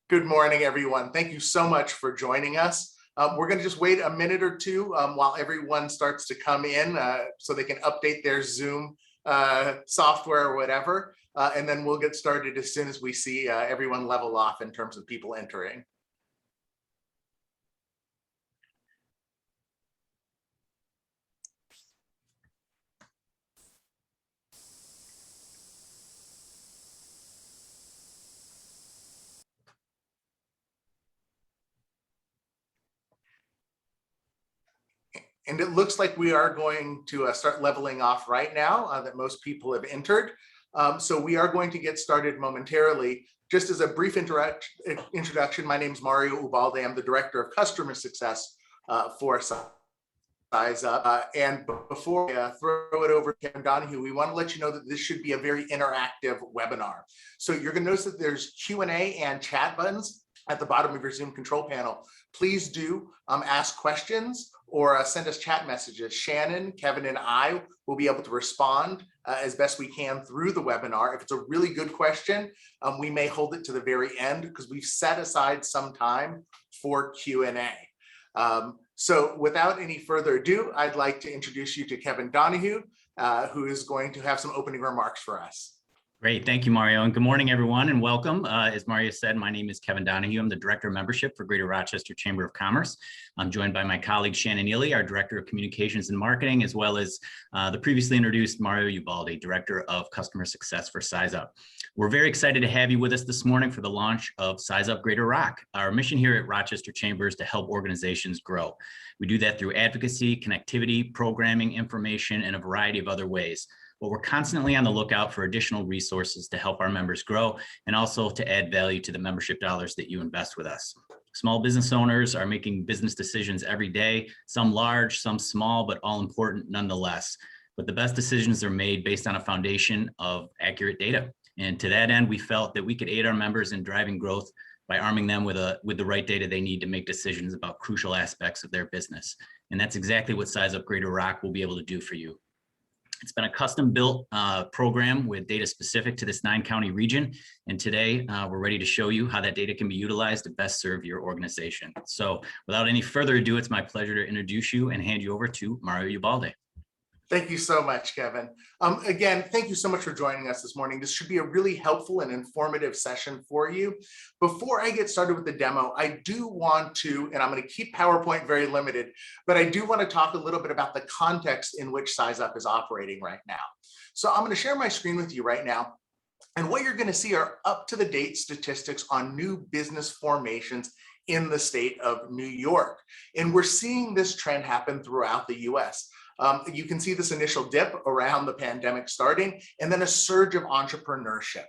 Good morning, everyone. Thank you so much for joining us. We're going to just wait a minute or two while everyone starts to come in so they can update their Zoom software or whatever, and then we'll get started as soon as we see everyone level off in terms of people entering. And it looks like we are going to start leveling off right now that most people have entered. So we are going to get started momentarily. Just as a brief introduction, my name is Mario Ubalde. I'm the Director of Customer Success for SizeUp. And before I throw it over to Kevin Donahue, we want to let you know that this should be a very interactive webinar. So you're going to notice that there's Q&A and chat buttons at the bottom of your Zoom control panel. Please do ask questions or send us chat messages. Shannon, Kevin, and I will be able to respond as best we can through the webinar. If it's a really good question, we may hold it to the very end because we've set aside some time for Q&A. So without any further ado, I'd like to introduce you to Kevin Donahue, who is going to have some opening remarks for us. Great. Thank you, Mario. And good morning, everyone, and welcome. As Mario said, my name is Kevin Donahue. I'm the Director of Membership for Greater Rochester Chamber of Commerce. I'm joined by my colleague, Shannon Ely, our Director of Communications and Marketing, as well as the previously introduced Mario Ubalde, Director of Customer Success for SizeUp. We're very excited to have you with us this morning for the launch of SizeUp GreaterROC. Our mission here at Rochester Chamber is to help organizations grow. We do that through advocacy, connectivity, programming, information, and a variety of other ways. But we're constantly on the lookout for additional resources to help our members grow and also to add value to the membership dollars that you invest with us. Small business owners are making business decisions every day, some large, some small, but all important nonetheless. But the best decisions are made based on a foundation of accurate data. And to that end, we felt that we could aid our members in driving growth by arming them with the right data they need to make decisions about crucial aspects of their business. And that's exactly what SizeUp GreaterROC will be able to do for you. It's been a custom-built program with data specific to this 9-county region. And today, we're ready to show you how that data can be utilized to best serve your organization. So without any further ado, it's my pleasure to introduce you and hand you over to Mario Ubalde. Thank you so much, Kevin. Again, thank you so much for joining us this morning. This should be a really helpful and informative session for you. Before I get started with the demo, I do want to, and I'm going to keep PowerPoint very limited, but I do want to talk a little bit about the context in which SizeUp is operating right now. So I'm going to share my screen with you right now. And what you're going to see are up-to-the-date statistics on new business formations in the state of New York. And we're seeing this trend happen throughout the US. You can see this initial dip around the pandemic starting, and then a surge of entrepreneurship.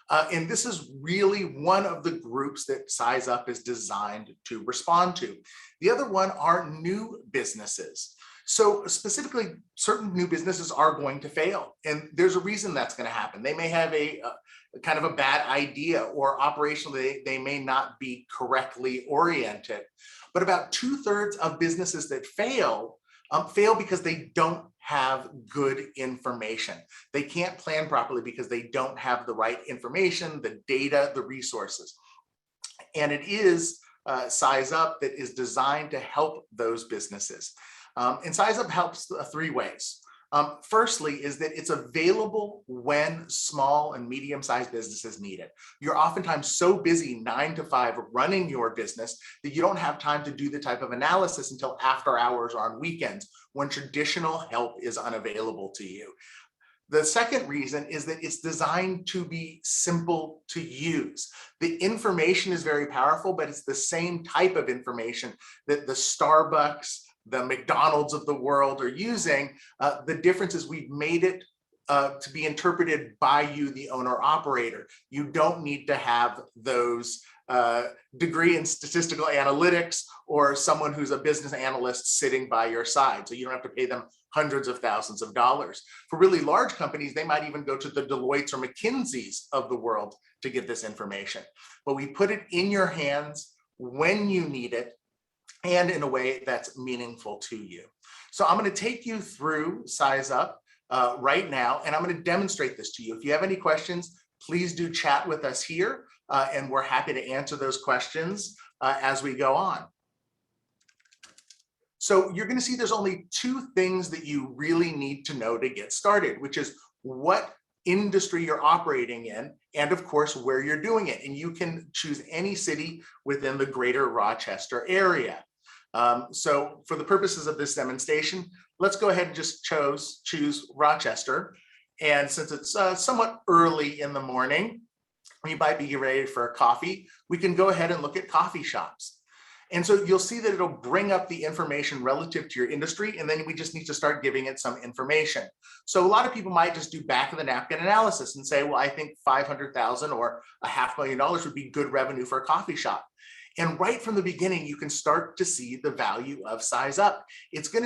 And this is really one of the groups that SizeUp is designed to respond to. The other one are new businesses. So specifically, certain new businesses are going to fail, and there's a reason that's going to happen. They may have a kind of a bad idea, or operationally they may not be correctly oriented. But about 2/3 of businesses that fail because they don't have good information. They can't plan properly because they don't have the right information, the data, the resources. And it is SizeUp that is designed to help those businesses. And SizeUp helps 3 ways. Firstly is that it's available when small and medium-sized businesses need it. You're oftentimes so busy 9 to 5 running your business that you don't have time to do the type of analysis until after hours or on weekends when traditional help is unavailable to you. The second reason is that it's designed to be simple to use. The information is very powerful, but it's the same type of information that the Starbucks, the McDonald's of the world are using. The difference is we've made it to be interpreted by you, the owner operator. You don't need to have those degree in statistical analytics or someone who's a business analyst sitting by your side. So you don't have to pay them hundreds of thousands of dollars. For really large companies, they might even go to the Deloittes or McKinseys of the world to get this information. But we put it in your hands when you need it, and in a way that's meaningful to you. So I'm going to take you through SizeUp right now, and I'm going to demonstrate this to you. If you have any questions, please do chat with us here. and we're happy to answer those questions as we go on. So you're going to see there's only two things that you really need to know to get started, which is what industry you're operating in, and of course, where you're doing it. And you can choose any city within the greater Rochester area. So for the purposes of this demonstration, let's go ahead and just choose Rochester. And since it's somewhat early in the morning, you might be ready for a coffee, we can go ahead and look at coffee shops. And so you'll see that it'll bring up the information relative to your industry, and then we just need to start giving it some information. So a lot of people might just do back of the napkin analysis and say, well, I think 500,000 or $500,000 would be good revenue for a coffee shop. And right from the beginning, you can start to see the value of SizeUp. It's going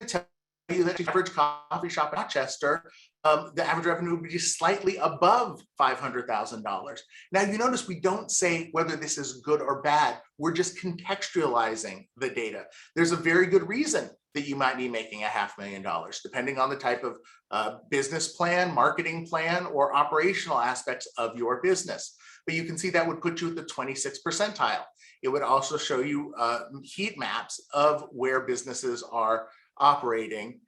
to tell you that the average coffee shop in Rochester, the average revenue would be slightly above $500,000. Now, you notice we don't say whether this is good or bad. We're just contextualizing the data. There's a very good reason that you might be making $500,000, depending on the type of business plan, marketing plan, or operational aspects of your business. But you can see that would put you at the 26th percentile. It would also show you heat maps of where businesses are operating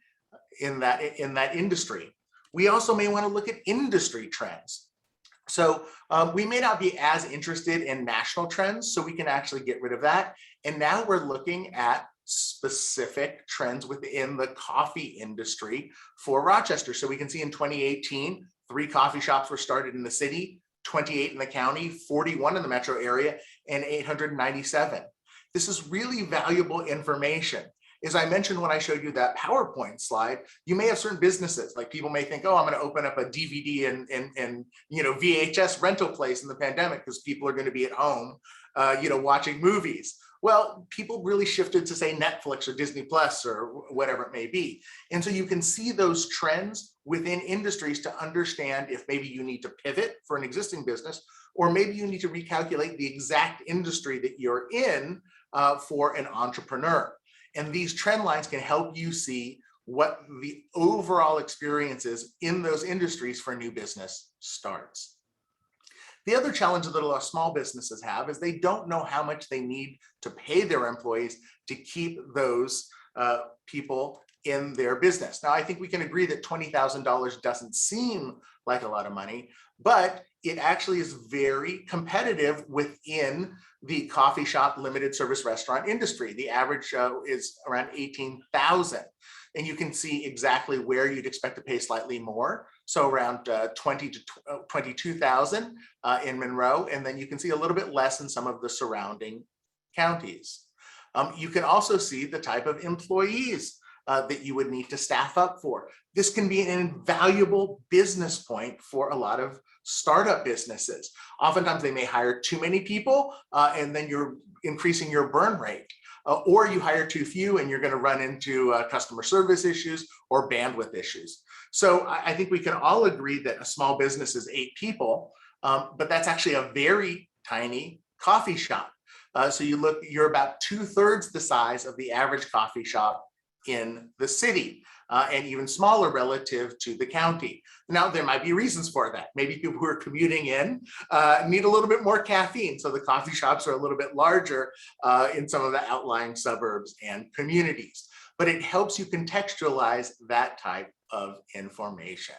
in that industry. We also may want to look at industry trends. So we may not be as interested in national trends, so we can actually get rid of that. And now we're looking at specific trends within the coffee industry for Rochester. So we can see in 2018, 3 coffee shops were started in the city, 28 in the county, 41 in the metro area, and 897. This is really valuable information. As I mentioned when I showed you that PowerPoint slide, you may have certain businesses, like people may think, oh, I'm going to open up a DVD and VHS rental place in the pandemic because people are going to be at home, watching movies. Well, people really shifted to say Netflix or Disney Plus or whatever it may be. And so you can see those trends within industries to understand if maybe you need to pivot for an existing business, or maybe you need to recalculate the exact industry that you're in for an entrepreneur. And these trend lines can help you see what the overall experience is in those industries for new business starts. The other challenge that a lot of small businesses have is they don't know how much they need to pay their employees to keep those people in their business. Now, I think we can agree that $20,000 doesn't seem like a lot of money, but it actually is very competitive within the coffee shop limited service restaurant industry. The average is around $18,000. And you can see exactly where you'd expect to pay slightly more. So around 20 to 22,000 in Monroe. And then you can see a little bit less in some of the surrounding counties. You can also see the type of employees that you would need to staff up for. This can be an invaluable business point for a lot of startup businesses. Oftentimes they may hire too many people and then you're increasing your burn rate. Or you hire too few and you're going to run into customer service issues or bandwidth issues. So I think we can all agree that a small business is 8 people, but that's actually a very tiny coffee shop. So you're about 2/3 the size of the average coffee shop in the city, and even smaller relative to the county. Now, there might be reasons for that. Maybe people who are commuting in need a little bit more caffeine, so the coffee shops are a little bit larger in some of the outlying suburbs and communities. But it helps you contextualize that type of information.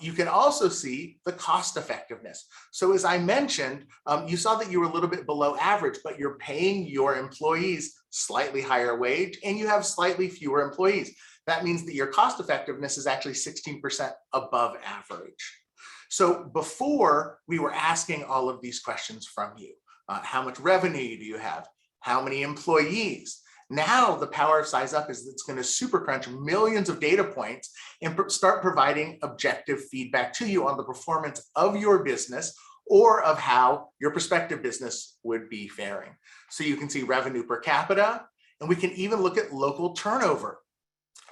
You can also see the cost effectiveness. So as I mentioned, you saw that you were a little bit below average, but you're paying your employees slightly higher wage and you have slightly fewer employees. That means that your cost effectiveness is actually 16% above average. So before, we were asking all of these questions from you. How much revenue do you have? How many employees? Now the power of SizeUp is it's going to super crunch millions of data points and start providing objective feedback to you on the performance of your business or of how your prospective business would be faring. So you can see revenue per capita, and we can even look at local turnover.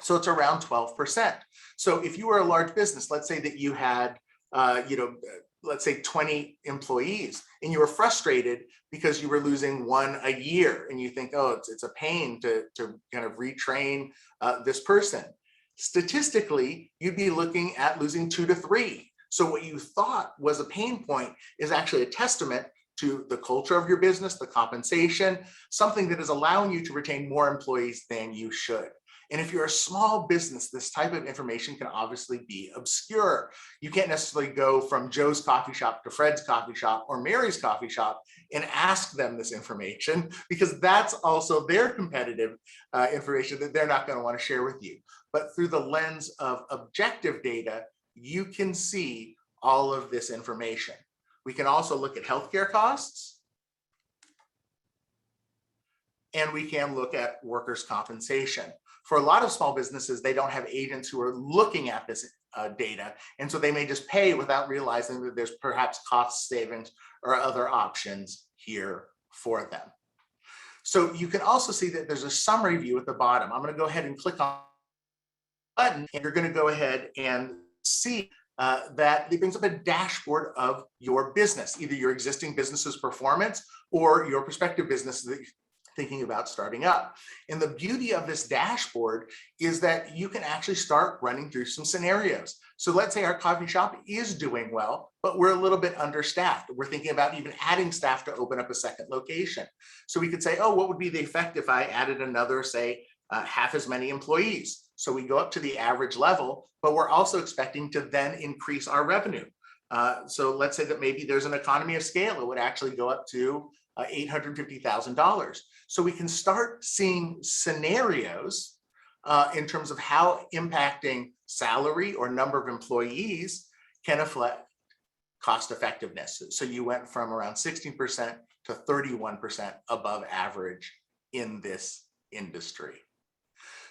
So it's around 12%. So if you were a large business, let's say that you had, let's say 20 employees, and you were frustrated because you were losing 1 a year, and you think, oh, it's a pain to kind of retrain this person. Statistically, you'd be looking at losing 2 to 3. So what you thought was a pain point is actually a testament to the culture of your business, the compensation, something that is allowing you to retain more employees than you should. And if you're a small business, this type of information can obviously be obscure. You can't necessarily go from Joe's coffee shop to Fred's coffee shop or Mary's coffee shop and ask them this information, because that's also their competitive information that they're not going to want to share with you. But through the lens of objective data, you can see all of this information. We can also look at healthcare costs, and we can look at workers' compensation. For a lot of small businesses, they don't have agents who are looking at this data, and so they may just pay without realizing that there's perhaps cost savings or other options here for them. So you can also see that there's a summary view at the bottom. I'm going to go ahead and click on the button, and you're going to go ahead and see that it brings up a dashboard of your business, either your existing business's performance or your prospective business that you're thinking about starting up. And the beauty of this dashboard is that you can actually start running through some scenarios. So let's say our coffee shop is doing well, but we're a little bit understaffed. We're thinking about even adding staff to open up a second location. So we could say, oh, what would be the effect if I added another, say, half as many employees? So we go up to the average level, but we're also expecting to then increase our revenue. So let's say that maybe there's an economy of scale. It would actually go up to $850,000. So we can start seeing scenarios in terms of how impacting salary or number of employees can affect cost effectiveness. So you went from around 16% to 31% above average in this industry.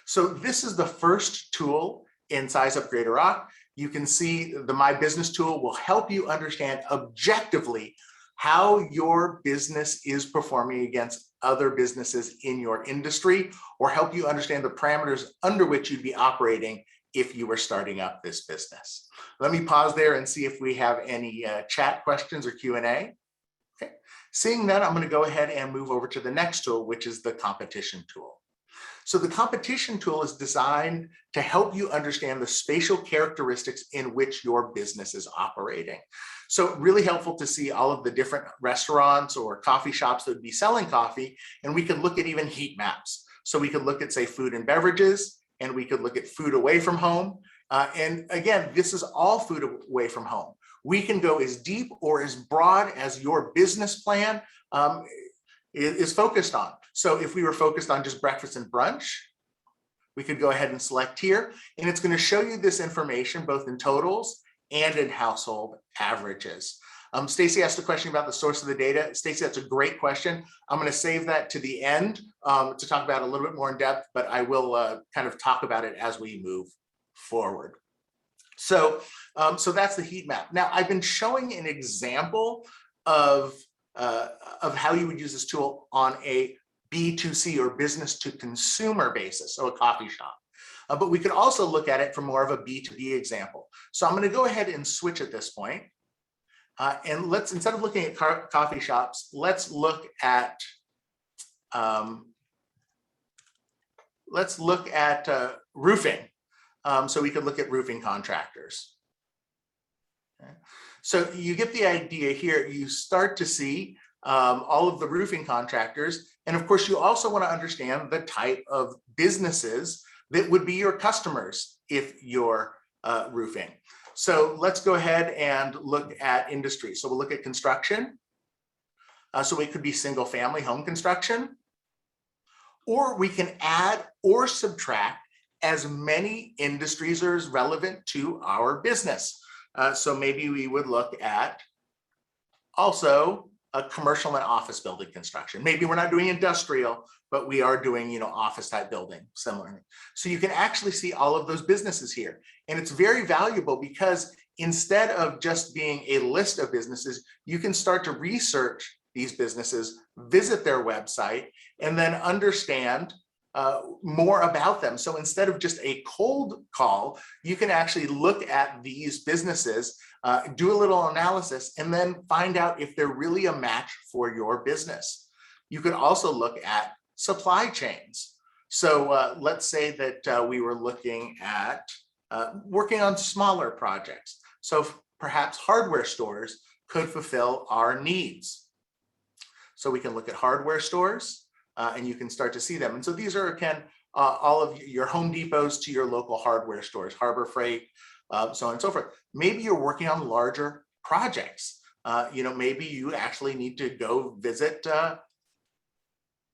So this is the first tool in SizeUp GreaterROC. You can see the My Business tool will help you understand objectively how your business is performing against other businesses in your industry, or help you understand the parameters under which you'd be operating if you were starting up this business. Let me pause there and see if we have any chat questions or Q&A. Okay. Seeing that, I'm going to go ahead and move over to the next tool, which is the competition tool. So the competition tool is designed to help you understand the spatial characteristics in which your business is operating. So really helpful to see all of the different restaurants or coffee shops that would be selling coffee, and we can look at even heat maps. So we could look at, say, food and beverages, and we could look at food away from home. And again, this is all food away from home. We can go as deep or as broad as your business plan is focused on. So if we were focused on just breakfast and brunch, we could go ahead and select here, and it's going to show you this information both in totals and in household averages. Stacy asked a question about the source of the data. Stacy, that's a great question. I'm going to save that to the end to talk about it a little bit more in depth, but I will kind of talk about it as we move forward. So that's the heat map. Now, I've been showing an example of how you would use this tool on a B2C or business to consumer basis, so a coffee shop. But we could also look at it from more of a B2B example. So I'm going to go ahead and switch at this point. And let's, instead of looking at coffee shops, let's look at roofing. So we could look at roofing contractors. Okay. So you get the idea here. You start to see all of the roofing contractors. And of course, you also want to understand the type of businesses that would be your customers if you're roofing. So let's go ahead and look at industry. So we'll look at construction. So it could be single family home construction, or we can add or subtract as many industries as relevant to our business. So maybe we would look at also a commercial and office building construction. Maybe we're not doing industrial, but we are doing, office type building similarly. So you can actually see all of those businesses here. And it's very valuable because instead of just being a list of businesses, you can start to research these businesses, visit their website, and then understand more about them. So instead of just a cold call, you can actually look at these businesses, do a little analysis, and then find out if they're really a match for your business. You could also look at supply chains. So let's say that we were looking at working on smaller projects. So perhaps hardware stores could fulfill our needs. So we can look at hardware stores and you can start to see them. And so these are, again, all of your Home Depots to your local hardware stores, Harbor Freight, so on and so forth. Maybe you're working on larger projects. Maybe you actually need to go visit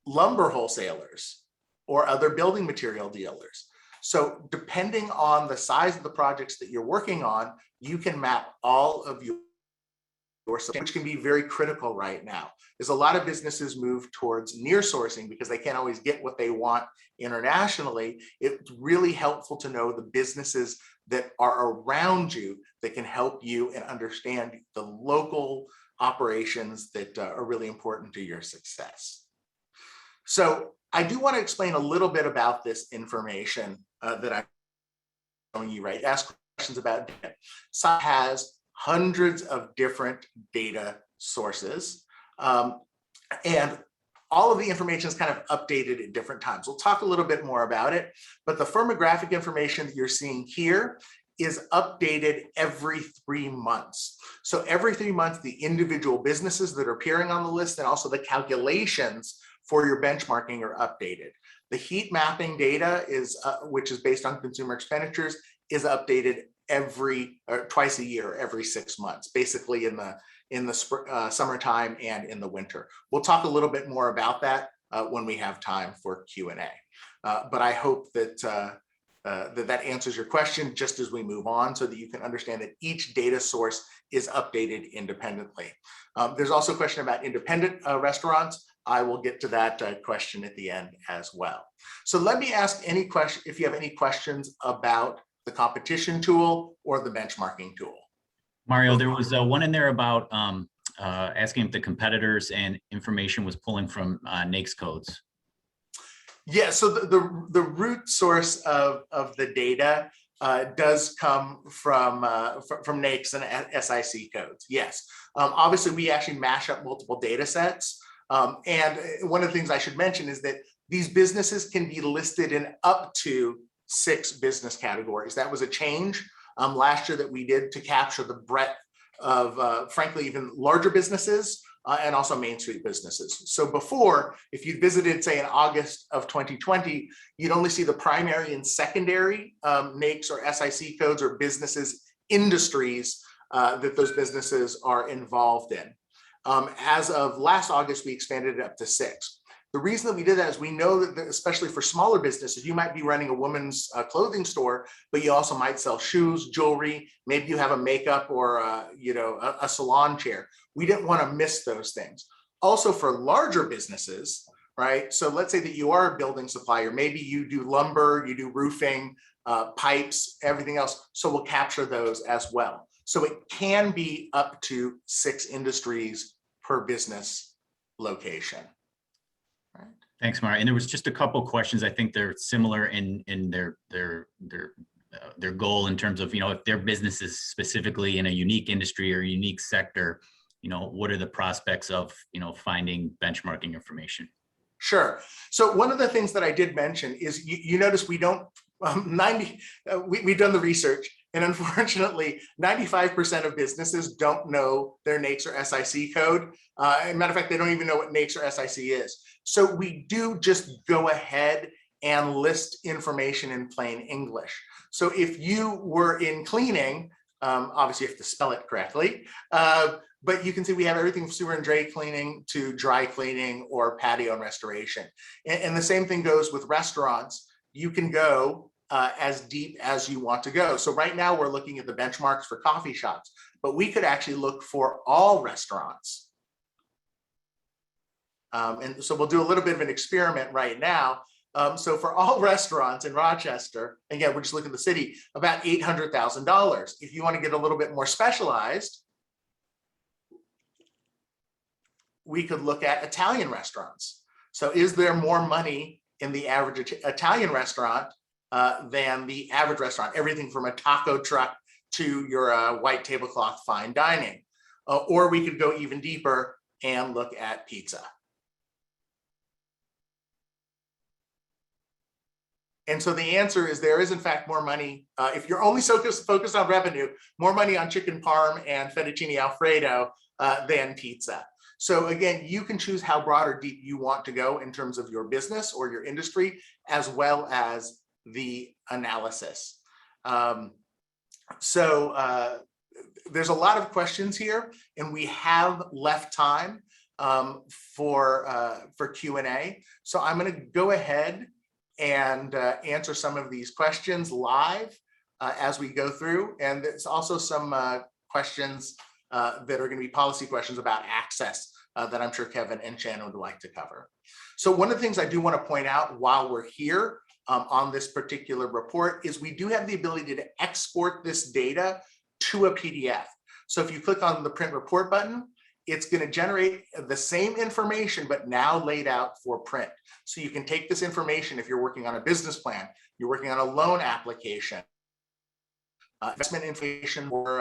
lumber wholesalers or other building material dealers. So depending on the size of the projects that you're working on, you can map all of your which can be very critical right now. As a lot of businesses move towards near sourcing because they can't always get what they want internationally, it's really helpful to know the businesses that are around you that can help you and understand the local operations that are really important to your success. So I do want to explain a little bit about this information that I'm showing you, right? Ask questions about data. SizeUp has hundreds of different data sources, and all of the information is kind of updated at different times. We'll talk a little bit more about it, but the firmographic information that you're seeing here is updated every 3 months. So every 3 months, the individual businesses that are appearing on the list and also the calculations for your benchmarking are updated. The heat mapping data is, which is based on consumer expenditures, is updated twice a year, every 6 months, basically in the summertime and in the winter. We'll talk a little bit more about that when we have time for Q&A. But I hope that that answers your question just as we move on, so that you can understand that each data source is updated independently. There's also a question about independent restaurants. I will get to that question at the end as well. So let me ask any question, if you have any questions about the competition tool or the benchmarking tool. Mario, there was one in there about asking if the competitors and information was pulling from NAICS codes. Yeah, so the root source of the data does come from NAICS and SIC codes. Yes, obviously we actually mash up multiple data sets. And one of the things I should mention is that these businesses can be listed in up to 6 business categories. That was a change last year that we did to capture the breadth of, frankly, even larger businesses and also Main Street businesses. So before, if you visited, say, in August of 2020, you'd only see the primary and secondary NAICS or SIC codes or businesses, industries that those businesses are involved in. As of last August, we expanded it up to 6. The reason that we did that is we know that, especially for smaller businesses, you might be running a women's clothing store, but you also might sell shoes, jewelry. Maybe you have a makeup or a salon chair. We didn't want to miss those things. Also for larger businesses, right? So let's say that you are a building supplier. Maybe you do lumber, you do roofing, pipes, everything else. So we'll capture those as well. So it can be up to 6 industries per business location. Right. Thanks, Mario. And there was just a couple questions. I think they're similar in their goal in terms of, if their business is specifically in a unique industry or unique sector, what are the prospects of, finding benchmarking information? Sure. So one of the things that I did mention is you notice we don't, we've done the research, and unfortunately, 95% of businesses don't know their NAICS or SIC code. As a matter of fact, they don't even know what NAICS or SIC is. So we do just go ahead and list information in plain English. So if you were in cleaning, obviously you have to spell it correctly, but you can see we have everything from sewer and drain cleaning to dry cleaning or patio and restoration. And the same thing goes with restaurants. You can go as deep as you want to go. So right now we're looking at the benchmarks for coffee shops, but we could actually look for all restaurants. And so we'll do a little bit of an experiment right now. So for all restaurants in Rochester, again, we're just looking at the city, about $800,000. If you want to get a little bit more specialized, we could look at Italian restaurants. So is there more money in the average Italian restaurant than the average restaurant? Everything from a taco truck to your white tablecloth fine dining. Or we could go even deeper and look at pizza. And so the answer is there is in fact more money, if you're only focused on revenue, more money on chicken parm and fettuccine Alfredo than pizza. So again, you can choose how broad or deep you want to go in terms of your business or your industry, as well as the analysis. There's a lot of questions here, and we have left time for Q&A. So I'm going to go ahead and answer some of these questions live as we go through. And there's also some questions that are going to be policy questions about access that I'm sure Kevin and Shannon would like to cover. So one of the things I do want to point out while we're here on this particular report is we do have the ability to export this data to a PDF. So if you click on the print report button, it's going to generate the same information, but now laid out for print. So you can take this information if you're working on a business plan, you're working on a loan application, investment information or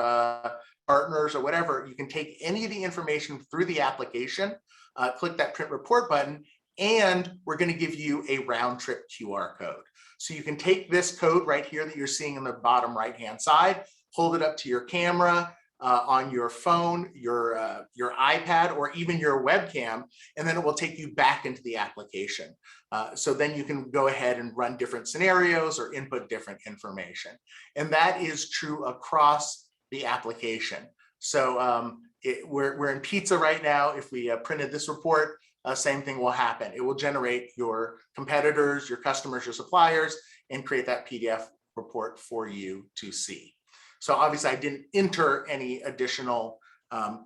partners or whatever, you can take any of the information through the application, click that print report button, and we're going to give you a round trip QR code. So you can take this code right here that you're seeing in the bottom right-hand side, hold it up to your camera, on your phone, your iPad, or even your webcam, and then it will take you back into the application. So then you can go ahead and run different scenarios or input different information. And that is true across the application. So we're in pizza right now. If we printed this report, same thing will happen. It will generate your competitors, your customers, your suppliers, and create that PDF report for you to see. So obviously I didn't enter any additional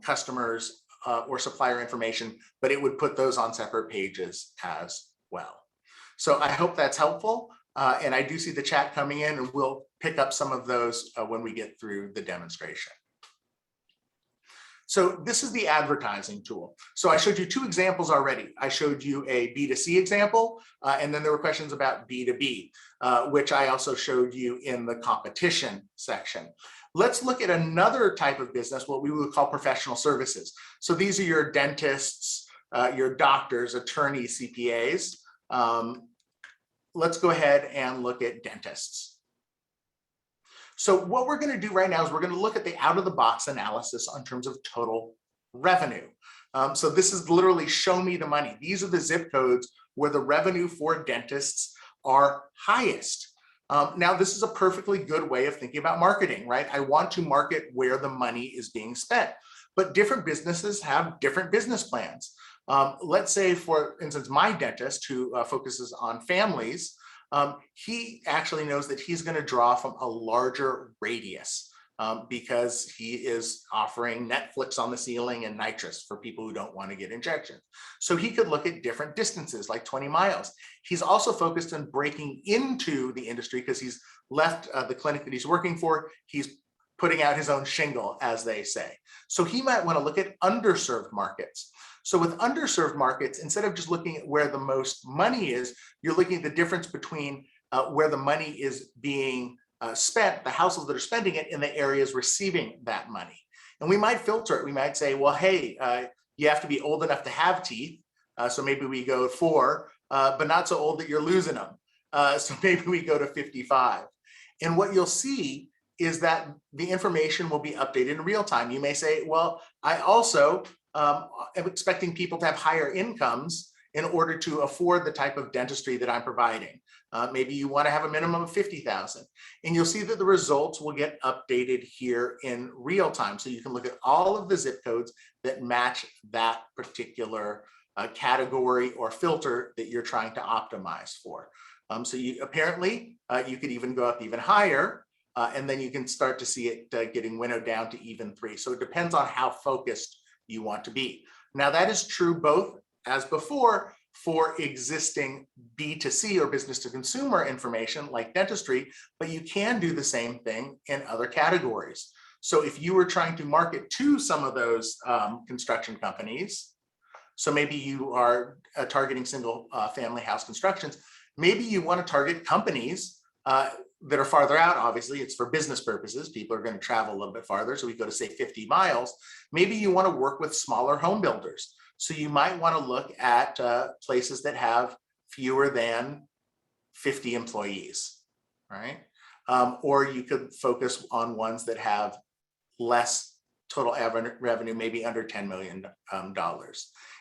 customers or supplier information, but it would put those on separate pages as well. So I hope that's helpful. And I do see the chat coming in, and we'll pick up some of those when we get through the demonstration. So this is the advertising tool. So I showed you two examples already. I showed you a B2C example, and then there were questions about B2B, which I also showed you in the competition section. Let's look at another type of business, what we would call professional services. So these are your dentists, your doctors, attorneys, CPAs. Let's go ahead and look at dentists. So what we're going to do right now is we're going to look at the out-of-the-box analysis in terms of total revenue. So this is literally show me the money. These are the zip codes where the revenue for dentists are highest. Now, this is a perfectly good way of thinking about marketing, right? I want to market where the money is being spent, but different businesses have different business plans. Let's say, for instance, my dentist who focuses on families, he actually knows that he's going to draw from a larger radius because he is offering Netflix on the ceiling and nitrous for people who don't want to get injections. So he could look at different distances, like 20 miles. He's also focused on breaking into the industry because he's left the clinic that he's working for. He's putting out his own shingle, as they say. So he might want to look at underserved markets. So with underserved markets, instead of just looking at where the most money is, you're looking at the difference between where the money is being spent, the households that are spending it, and the areas receiving that money. And we might filter it. We might say, well, hey, you have to be old enough to have teeth. So maybe we go 4, but not so old that you're losing them. So maybe we go to 55. And what you'll see is that the information will be updated in real time. You may say, well, I also am expecting people to have higher incomes in order to afford the type of dentistry that I'm providing. Maybe you want to have a minimum of 50,000. And you'll see that the results will get updated here in real time. So you can look at all of the zip codes that match that particular category or filter that you're trying to optimize for. So you apparently, you could even go up even higher, and then you can start to see it getting winnowed down to even 3. So it depends on how focused you want to be. Now that is true both as before for existing B2C or business to consumer information like dentistry, but you can do the same thing in other categories. So if you were trying to market to some of those construction companies, so maybe you are targeting single family house constructions, maybe you want to target companies that are farther out. Obviously, it's for business purposes. People are going to travel a little bit farther. So we go to say 50 miles. Maybe you want to work with smaller home builders. So you might want to look at places that have fewer than 50 employees, right? Or you could focus on ones that have less total revenue, maybe under $10 million.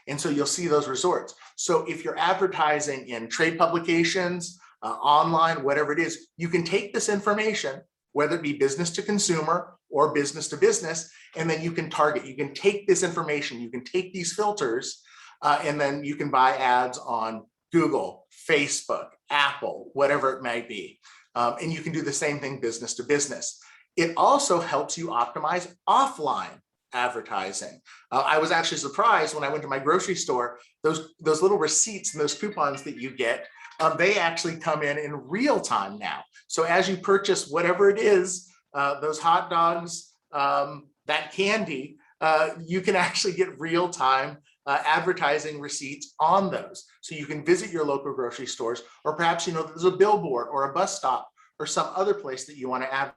And so you'll see those results. So if you're advertising in trade publications, online, whatever it is, you can take this information, whether it be business to consumer or business to business, and then you can target. You can take this information, you can take these filters, and then you can buy ads on Google, Facebook, Apple, whatever it may be. And you can do the same thing business to business. It also helps you optimize offline advertising. I was actually surprised when I went to my grocery store, those little receipts and those coupons that you get, they actually come in real time now. So as you purchase whatever it is, those hot dogs, that candy, you can actually get real time advertising receipts on those. So you can visit your local grocery stores, or perhaps, there's a billboard or a bus stop or some other place that you want to advertise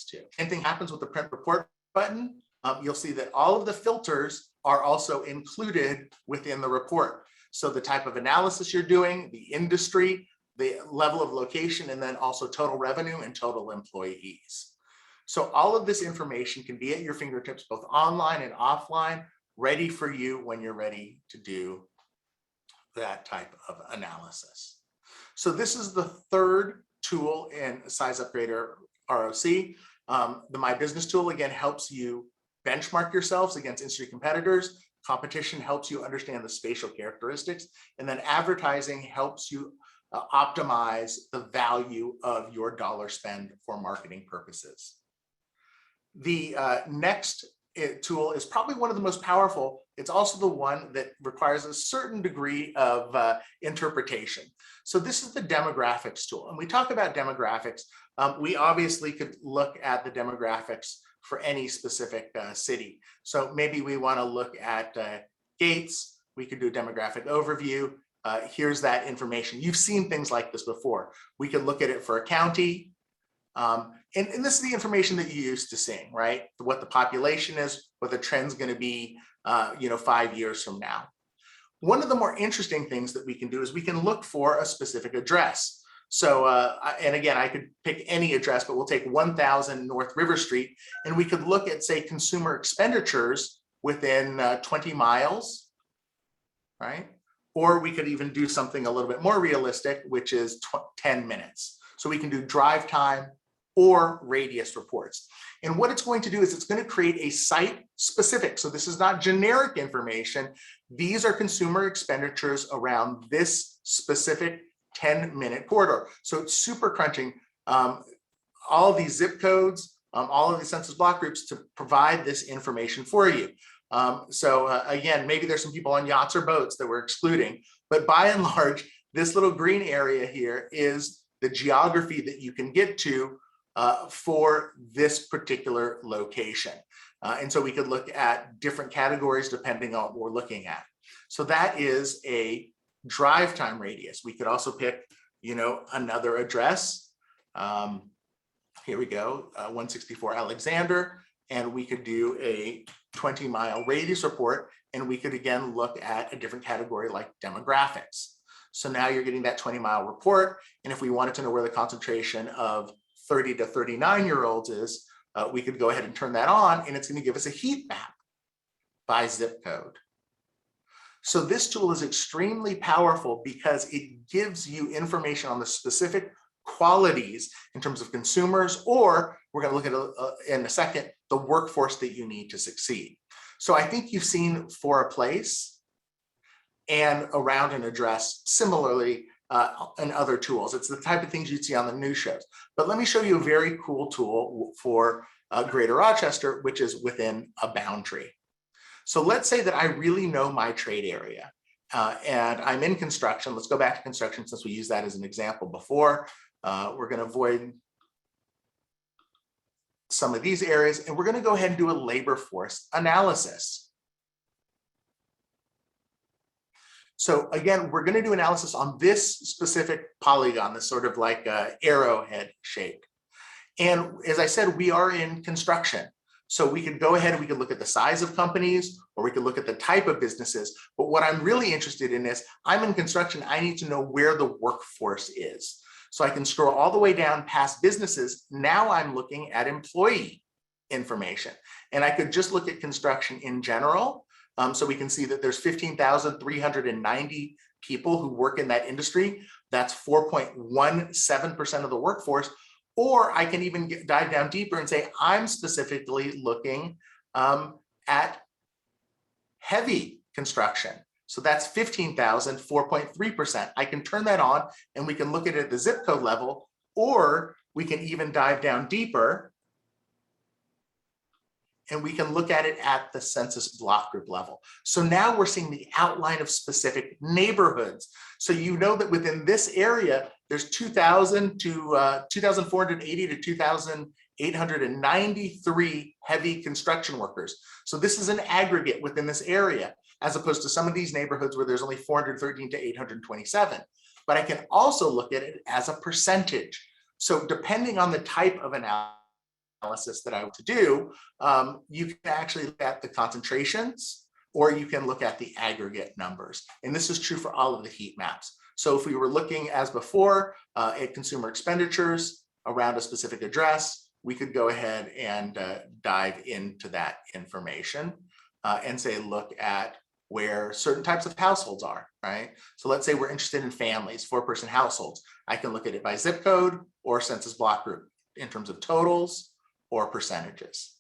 to. Same thing happens with the print report button. You'll see that all of the filters are also included within the report. So the type of analysis you're doing, the industry, the level of location, and then also total revenue and total employees. So all of this information can be at your fingertips, both online and offline, ready for you when you're ready to do that type of analysis. So this is the third tool in SizeUp GreaterROC. The My Business tool, again, helps you benchmark yourselves against industry competitors. Competition helps you understand the spatial characteristics. And then advertising helps you optimize the value of your dollar spend for marketing purposes. The next tool is probably one of the most powerful. It's also the one that requires a certain degree of interpretation. So this is the demographics tool. And we talk about demographics. We obviously could look at the demographics for any specific city. So maybe we want to look at Gates. We could do a demographic overview. Here's that information. You've seen things like this before. We could look at it for a county. And this is the information that you're used to seeing, right? What the population is, what the trend's going to be, 5 years from now. One of the more interesting things that we can do is we can look for a specific address. So, and again, I could pick any address, but we'll take 1000 North River Street, and we could look at, say, consumer expenditures within 20 miles, right? Or we could even do something a little bit more realistic, which is 10 minutes. So we can do drive time or radius reports. And what it's going to do is it's going to create a site specific. So this is not generic information. These are consumer expenditures around this specific 10-minute corridor. So it's super crunching all of these zip codes, all of these census block groups to provide this information for you. Again, maybe there's some people on yachts or boats that we're excluding, but by and large, this little green area here is the geography that you can get to for this particular location. And so we could look at different categories depending on what we're looking at. So that is a drive time radius. We could also pick, another address. Here we go, 164 Alexander, and we could do a 20-mile radius report, and we could again look at a different category like demographics. So now you're getting that 20-mile report, and if we wanted to know where the concentration of 30 to 39-year-olds is, we could go ahead and turn that on, and it's going to give us a heat map by zip code. So this tool is extremely powerful because it gives you information on the specific qualities in terms of consumers, or we're going to look at in a second, the workforce that you need to succeed. So I think you've seen for a place and around an address similarly in other tools. It's the type of things you'd see on the news shows. But let me show you a very cool tool for Greater Rochester, which is within a boundary. So let's say that I really know my trade area and I'm in construction. Let's go back to construction since we used that as an example before. We're going to avoid some of these areas, and we're going to go ahead and do a labor force analysis. So again, we're going to do analysis on this specific polygon, this sort of like arrowhead shape. And as I said, we are in construction. So we could go ahead and we could look at the size of companies, or we could look at the type of businesses. But what I'm really interested in is, I'm in construction, I need to know where the workforce is. So I can scroll all the way down past businesses. Now I'm looking at employee information. And I could just look at construction in general. So we can see that there's 15,390 people who work in that industry. That's 4.17% of the workforce. Or I can even dive down deeper and say, I'm specifically looking at heavy construction. So that's 15,000, 4.3%. I can turn that on and we can look at it at the zip code level, or we can even dive down deeper and we can look at it at the census block group level. So now we're seeing the outline of specific neighborhoods. So you know that within this area, there's 2,000 to 2,480 to 2,893 heavy construction workers. So this is an aggregate within this area, as opposed to some of these neighborhoods where there's only 413 to 827. But I can also look at it as a percentage. So depending on the type of analysis that I want to do, you can actually look at the concentrations, or you can look at the aggregate numbers. And this is true for all of the heat maps. So if we were looking as before at consumer expenditures around a specific address, we could go ahead and dive into that information and say, look at where certain types of households are, right? So let's say we're interested in families, 4-person households. I can look at it by zip code or census block group in terms of totals or percentages.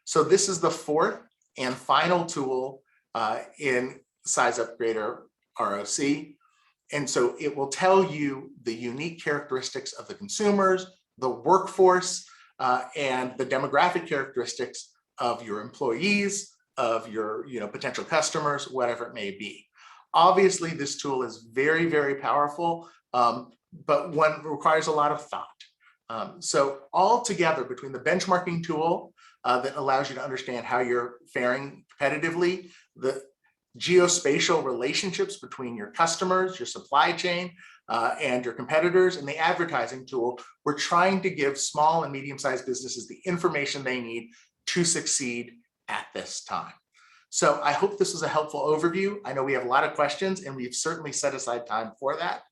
So this is the fourth and final tool in SizeUp GreaterROC. And so it will tell you the unique characteristics of the consumers, the workforce, and the demographic characteristics of your employees, of your potential customers, whatever it may be. Obviously, this tool is very, very powerful, but one requires a lot of thought. So all together, between the benchmarking tool that allows you to understand how you're faring competitively, the geospatial relationships between your customers, your supply chain, and your competitors, and the advertising tool, we're trying to give small and medium-sized businesses the information they need to succeed at this time. So I hope this was a helpful overview. I know we have a lot of questions, and we've certainly set aside time for that.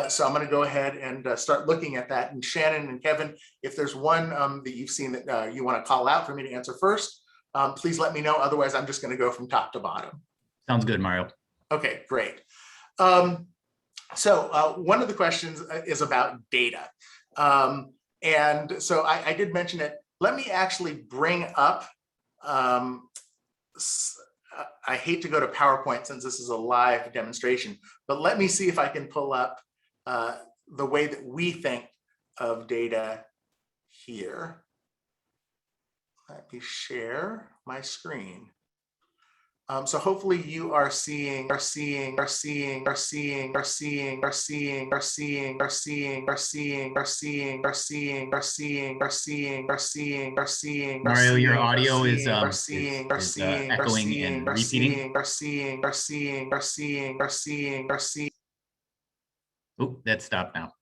So I'm going to go ahead and start looking at that. And Shannon and Kevin, if there's one that you've seen that you want to call out for me to answer first, please let me know. Otherwise, I'm just going to go from top to bottom. Sounds good, Mario. Okay, great. So one of the questions is about data. And so I did mention it. Let me actually bring up, I hate to go to PowerPoint since this is a live demonstration, but let me see if I can pull up the way that we think of data here. Let me share my screen. So hopefully you are seeing Mario, your audio is echoing and repeating. Oh, that stopped now.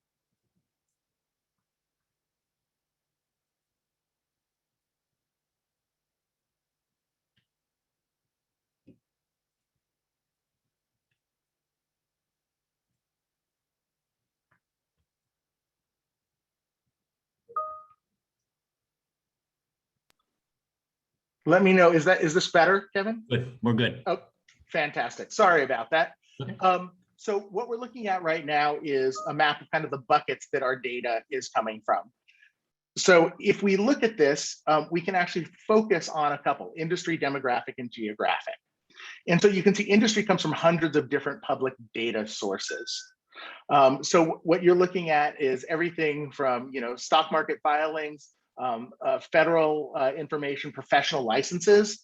Let me know, is this better, Kevin? Good, we're good. Oh, fantastic. Sorry about that. Okay. So what we're looking at right now is a map of kind of the buckets that our data is coming from. So if we look at this, we can actually focus on a couple: industry, demographic, and geographic. And so you can see industry comes from hundreds of different public data sources. So what you're looking at is everything from stock market filings, federal information, professional licenses.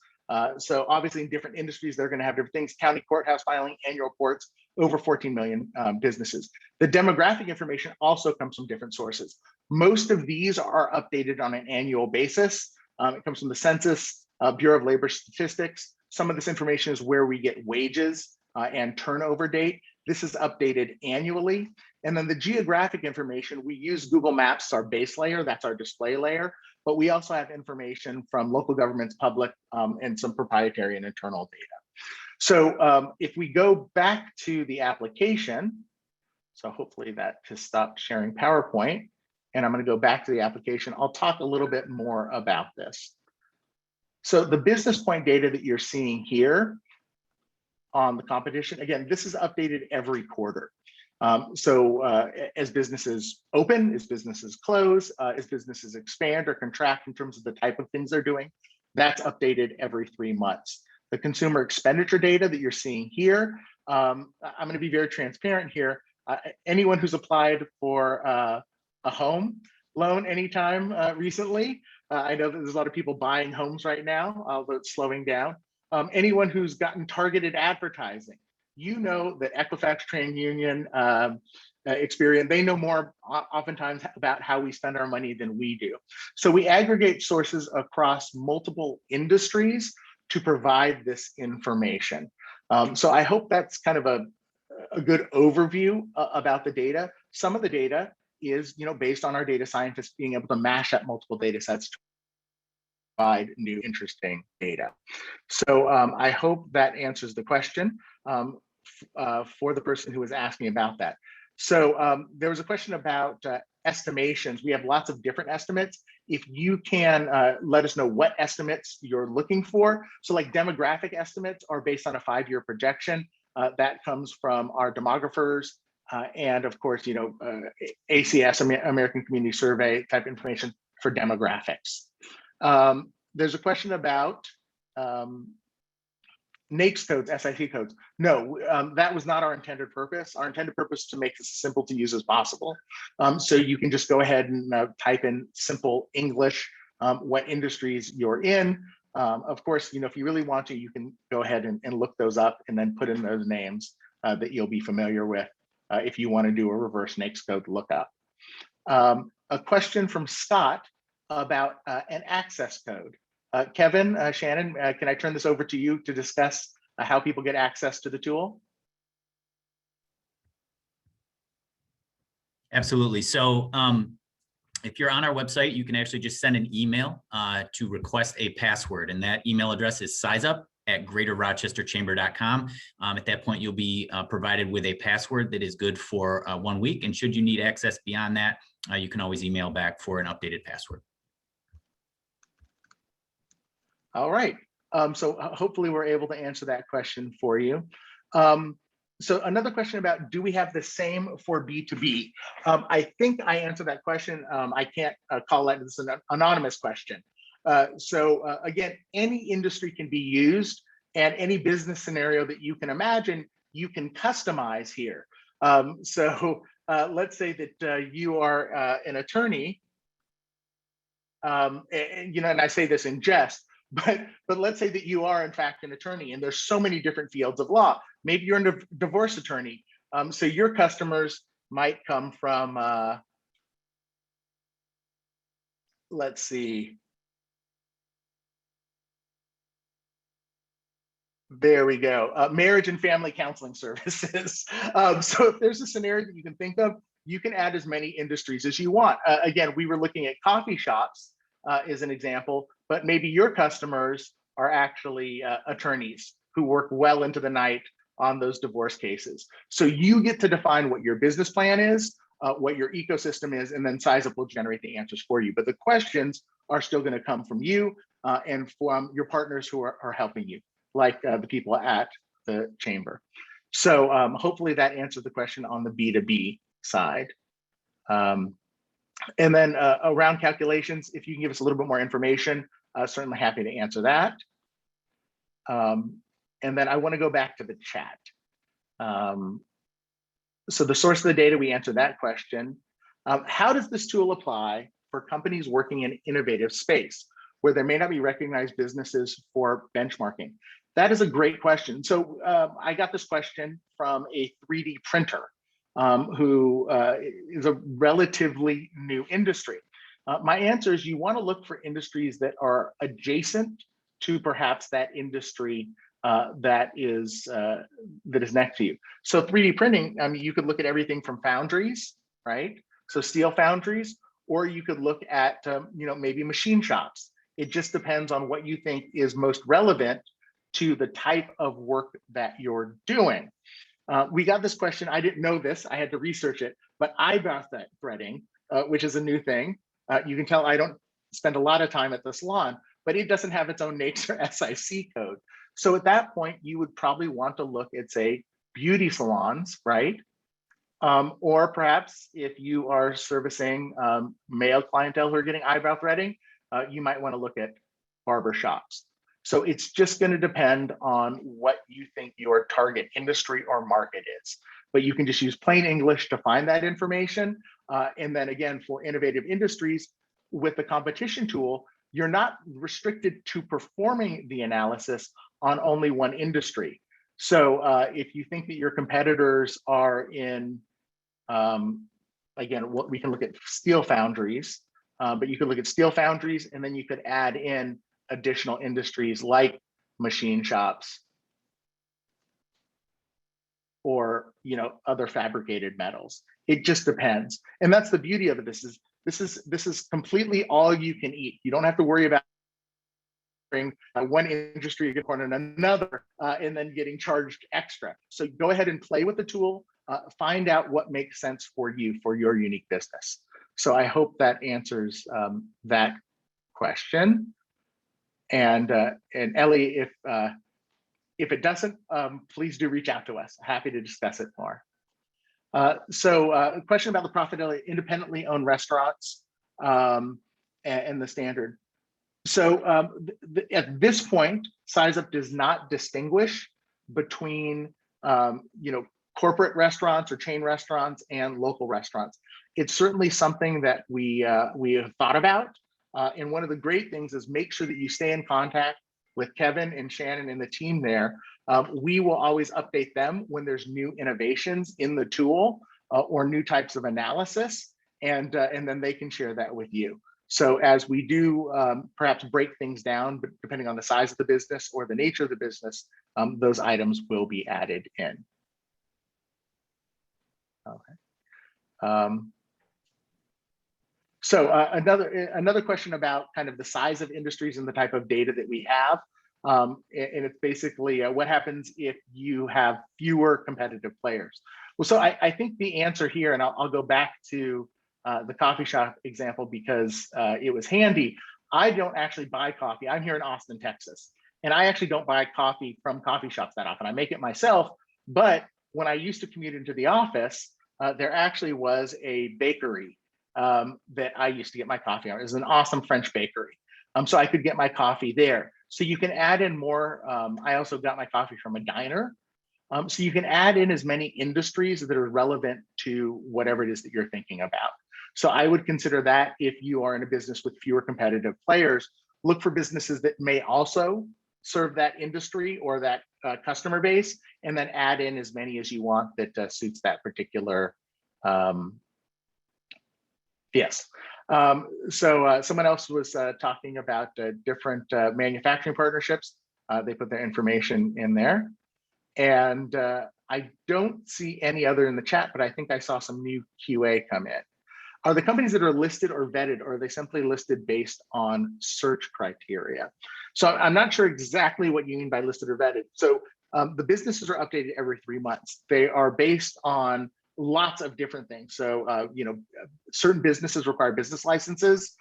So obviously in different industries, they're going to have different things: county courthouse filing, annual reports, over 14 million businesses. The demographic information also comes from different sources. Most of these are updated on an annual basis. It comes from the Census, Bureau of Labor Statistics. Some of this information is where we get wages and turnover date. This is updated annually. And then the geographic information, we use Google Maps, our base layer, that's our display layer, but we also have information from local governments, public, and some proprietary and internal data. So if we go back to the application, so hopefully that has stopped sharing PowerPoint, and I'm going to go back to the application. I'll talk a little bit more about this. So the business point data that you're seeing here on the competition, again, this is updated every quarter. As businesses open, as businesses close, as businesses expand or contract in terms of the type of things they're doing, that's updated every 3 months. The consumer expenditure data that you're seeing here, I'm going to be very transparent here. Anyone who's applied for a home loan anytime recently, I know that there's a lot of people buying homes right now, although it's slowing down. Anyone who's gotten targeted advertising, you know that Equifax, TransUnion, Experian, they know more oftentimes about how we spend our money than we do. So we aggregate sources across multiple industries to provide this information. So I hope that's kind of a good overview about the data. Some of the data is, based on our data scientists being able to mash up multiple data sets to provide new interesting data. So I hope that answers the question for the person who was asking about that. So there was a question about estimations. We have lots of different estimates. If you can let us know what estimates you're looking for. So like demographic estimates are based on a 5-year projection. That comes from our demographers and of course, ACS, American Community Survey type information for demographics. There's a question about NAICS codes, SIC codes. No, that was not our intended purpose. Our intended purpose is to make this as simple to use as possible. So you can just go ahead and type in simple English, what industries you're in. Of course, if you really want to, you can go ahead and look those up and then put in those names that you'll be familiar with if you want to do a reverse NAICS code lookup. A question from Scott about an access code. Kevin, Shannon, can I turn this over to you to discuss how people get access to the tool? Absolutely. So if you're on our website, you can actually just send an email to request a password, and that email address is SizeUp@GreaterRochesterChamber.com. At that point, you'll be provided with a password that is good for 1 week. And should you need access beyond that, you can always email back for an updated password. All right. So hopefully we're able to answer that question for you. So another question about, do we have the same for B2B? I think I answered that question. I can't call that, this is an anonymous question. Again, any industry can be used, and any business scenario that you can imagine, you can customize here. Let's say that you are an attorney, and I say this in jest, but let's say that you are in fact an attorney, and there's so many different fields of law. Maybe you're a divorce attorney. So your customers might come from, let's see. There we go. Marriage and family counseling services. So if there's a scenario that you can think of, you can add as many industries as you want. Again, we were looking at coffee shops as an example, but maybe your customers are actually attorneys who work well into the night on those divorce cases. So you get to define what your business plan is, what your ecosystem is, and then SizeUp will generate the answers for you. But the questions are still going to come from you and from your partners who are helping you, like the people at the chamber. So hopefully that answers the question on the B2B side. And then around calculations, if you can give us a little bit more information, certainly happy to answer that. And then I want to go back to the chat. So the source of the data, we answered that question. How does this tool apply for companies working in innovative space where there may not be recognized businesses for benchmarking? That is a great question. So I got this question from a 3D printer who is a relatively new industry. My answer is you want to look for industries that are adjacent to perhaps that industry that is next to you. So 3D printing, I mean, you could look at everything from foundries, right? So steel foundries, or you could look at maybe machine shops. It just depends on what you think is most relevant to the type of work that you're doing. We got this question. I didn't know this. I had to research it. But eyebrow threading, which is a new thing. You can tell I don't spend a lot of time at the salon, but it doesn't have its own nature SIC code. So at that point, you would probably want to look at, say, beauty salons, right? Or perhaps if you are servicing male clientele who are getting eyebrow threading, you might want to look at barber shops. So it's just going to depend on what you think your target industry or market is. But you can just use plain English to find that information. And then again, for innovative industries, with the competition tool, you're not restricted to performing the analysis on only one industry. So if you think that your competitors are in, again, what we can look at steel foundries, but you could look at steel foundries, and then you could add in additional industries like machine shops or other fabricated metals. It just depends. And that's the beauty of it. This is completely all you can eat. You don't have to worry about one industry on another and then getting charged extra. So go ahead and play with the tool, find out what makes sense for you, for your unique business. So I hope that answers that question. And Ellie, if it doesn't, please do reach out to us. Happy to discuss it more. So a question about the profitability, independently owned restaurants and the standard. So at this point, SizeUp does not distinguish between corporate restaurants or chain restaurants and local restaurants. It's certainly something that we have thought about. And one of the great things is make sure that you stay in contact with Kevin and Shannon and the team there. We will always update them when there's new innovations in the tool or new types of analysis, and then they can share that with you. So as we do perhaps break things down, but depending on the size of the business or the nature of the business, those items will be added in. Okay. So another question about kind of the size of industries and the type of data that we have. And it's basically what happens if you have fewer competitive players. Well, so I think the answer here, and I'll go back to the coffee shop example because it was handy. I don't actually buy coffee. I'm here in Austin, Texas, and I actually don't buy coffee from coffee shops that often. I make it myself, but when I used to commute into the office, there actually was a bakery that I used to get my coffee on. It was an awesome French bakery. So I could get my coffee there. So you can add in more. I also got my coffee from a diner. So you can add in as many industries that are relevant to whatever it is that you're thinking about. So I would consider that if you are in a business with fewer competitive players, look for businesses that may also serve that industry or that customer base, and then add in as many as you want that suits that particular yes. So someone else was talking about different manufacturing partnerships. They put their information in there. And I don't see any other in the chat, but I think I saw some new QA come in. Are the companies that are listed or vetted, or are they simply listed based on search criteria? So I'm not sure exactly what you mean by listed or vetted. So the businesses are updated every 3 months. They are based on lots of different things. So, certain businesses require business licenses.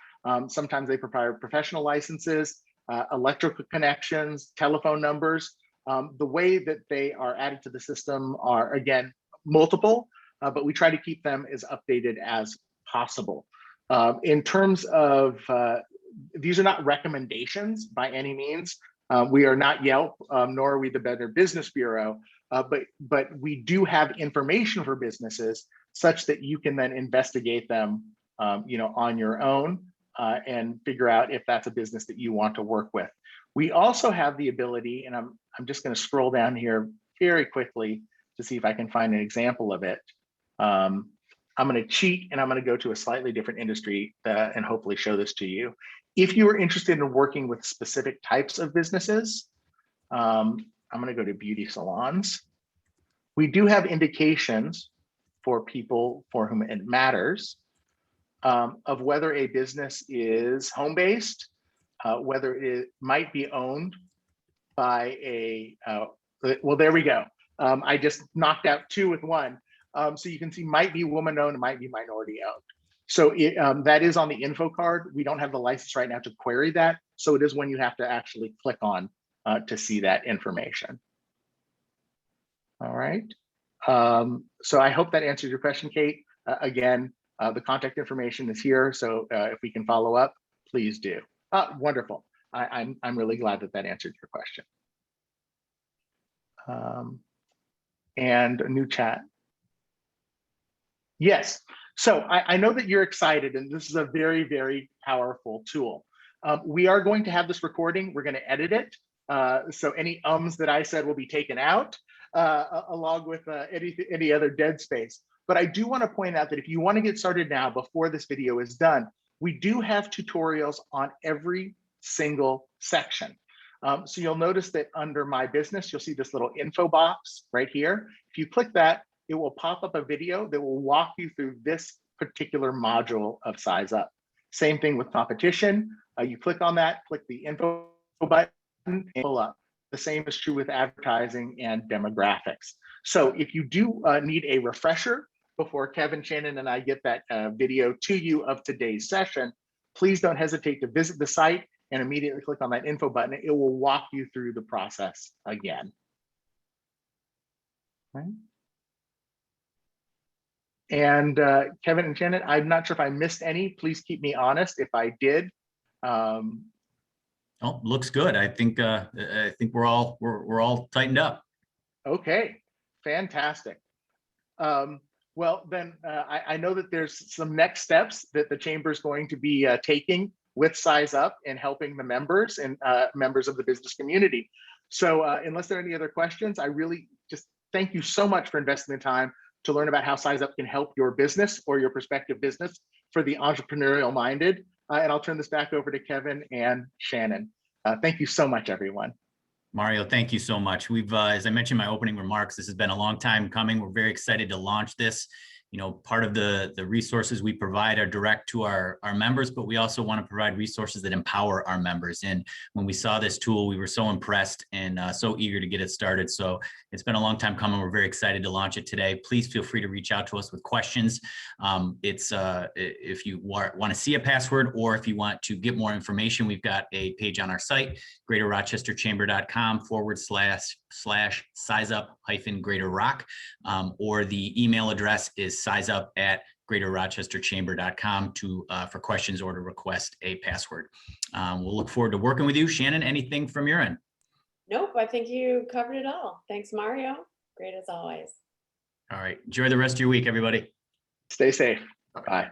Sometimes they require professional licenses, electrical connections, telephone numbers. The way that they are added to the system are, again, multiple, but we try to keep them as updated as possible. In terms of, these are not recommendations by any means. We are not Yelp, nor are we the Better Business Bureau, but we do have information for businesses such that you can then investigate them, on your own and figure out if that's a business that you want to work with. We also have the ability, and I'm just going to scroll down here very quickly to see if I can find an example of it. I'm going to cheat and I'm going to go to a slightly different industry and hopefully show this to you. If you are interested in working with specific types of businesses, I'm going to go to beauty salons. We do have indications for people for whom it matters of whether a business is home-based, whether it might be owned by a, well, there we go. I just knocked out 2 with 1. So you can see might be woman-owned, might be minority-owned. So that is on the info card. We don't have the license right now to query that. So it is one you have to actually click on to see that information. All right. So I hope that answers your question, Kate. Again, the contact information is here. So if we can follow up, please do. Wonderful. I'm really glad that that answered your question. And a new chat. Yes. So I know that you're excited, and this is a very, very powerful tool. We are going to have this recording. We're going to edit it. So any ums that I said will be taken out, along with any other dead space. But I do want to point out that if you want to get started now before this video is done, we do have tutorials on every single section. So you'll notice that under My Business, you'll see this little info box right here. If you click that, it will pop up a video that will walk you through this particular module of SizeUp. Same thing with competition. You click on that, click the info button, and pull up. The same is true with advertising and demographics. So if you do need a refresher before Kevin, Shannon, and I get that video to you of today's session, please don't hesitate to visit the site and immediately click on that info button. It will walk you through the process again. Okay. And Kevin and Shannon, I'm not sure if I missed any. Please keep me honest if I did. Oh, looks good. I think we're all tightened up. Okay, fantastic. Well, then I know that there's some next steps that the chamber is going to be taking with SizeUp and helping the members and members of the business community. So unless there are any other questions, I really just thank you so much for investing the time to learn about how SizeUp can help your business or your prospective business for the entrepreneurial minded. And I'll turn this back over to Kevin and Shannon. Thank you so much, everyone. Mario, thank you so much. We've, as I mentioned in my opening remarks, this has been a long time coming. We're very excited to launch this. You know, part of the resources we provide are direct to our members, but we also want to provide resources that empower our members. And when we saw this tool, we were so impressed and so eager to get it started. So it's been a long time coming. We're very excited to launch it today. Please feel free to reach out to us with questions. If you want to see a password or if you want to get more information, we've got a page on our site, greaterrochesterchamber.com/SizeUp-GreaterROC, or the email address is SizeUp@greaterrochesterchamber.com for questions or to request a password. We'll look forward to working with you. Shannon, anything from your end? Nope, I think you covered it all. Thanks, Mario. Great as always. All right. Enjoy the rest of your week, everybody. Stay safe. Bye.